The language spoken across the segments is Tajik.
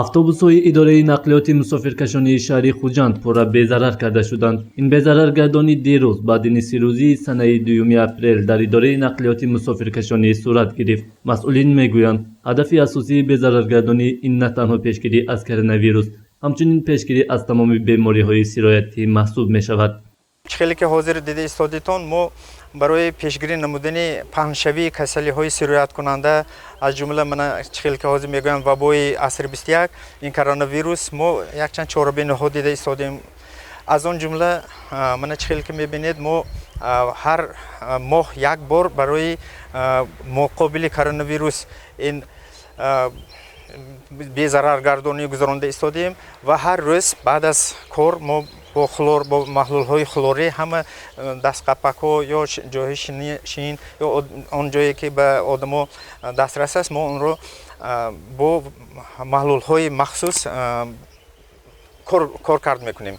автобусҳои идораи нақлиёти мусофиркашонии шаҳри хуҷанд пурра безарар карда шуданд. Ин безараргардонӣ дирӯз баъди нисфирӯзии санаи 2 апрел дар идораи нақлиёти мусофиркашоние сурат гирифт. масъулин мегӯянд, ҳадафи асосии безараргардонӣ ин на танҳо пешгирӣ аз коронавирус, ҳамчунин пешгирӣ аз тамоми бемориҳои сироятӣ маҳсуб мешавад. хеле ки ҳозир дида истодитон мо барои пешгирӣ намудани паҳншавии касалиҳои сирояткунанда аз ҷумла мана хеле ки ҳозир мегӯям вабои асри 21 ин коронавирус мо якчанд чорабиниҳо дида истодем. аз он ҷумла мана хеле ки мебинед мо ҳар моҳ як бор барои муқобили коронавирус ин безараргардонӣ гузаронда истодем ва ҳар рӯз баъд аз кор мо бо хлор бо маҳлулҳои хлорӣ ҳама дастқапакҳо ё ҷойҳои шин ё он ҷое ки ба одамо дастрас аст мо онро бо маҳлулҳои махсус кор кард мекунем.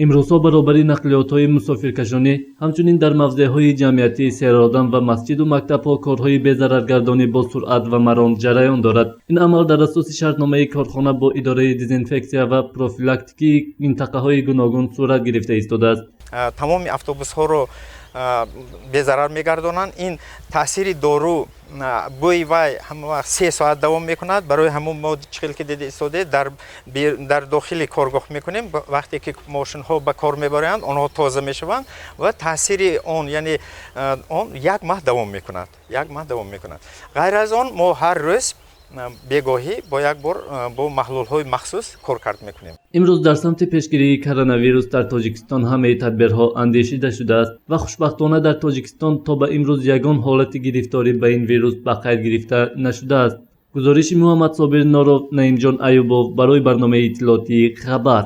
имрӯзҳо баробари нақлиётҳои мусофиркашонӣ ҳамчунин дар мавзеъҳои ҷамъиятӣ серодам ва масҷиду мактабҳо корҳои безарардонӣ бо суръат ва марон ҷараён дорад. ин амал дар асоси шартномаи корхона бо идораи дизенфексия ва профилактикии минтақаҳои гуногун сурат гирифта истодааст. тамоми автобусҳоро безарар мегардонанд. ин таъсири дору бӯи вай ҳама 3 соат давом мекунад. барои ҳамон мо чил ки дида истоде дар дохили коргоҳ мекунем. вақте ки мошинҳо ба кор мебаранд онҳо тоза мешаванд ва таъсири он яъне он як маҳ давом мекунад. ғайр аз он мо ҳар рӯз бегоҳӣ бо як бор бо маҳлулҳои махсус кор кард мекунем. имрӯз дар самти пешгирии коронавирус дар тоҷикистон ҳамаи тадбирҳо андешида шудааст ва хушбахтона дар тоҷикистон то ба имрӯз ягон ҳолати гирифторӣ ба ин вирус ба қайд гирифта нашудааст. гузориши муҳаммад собир норов, наимҷон аюбов барои барномаи иттилоотии хабар.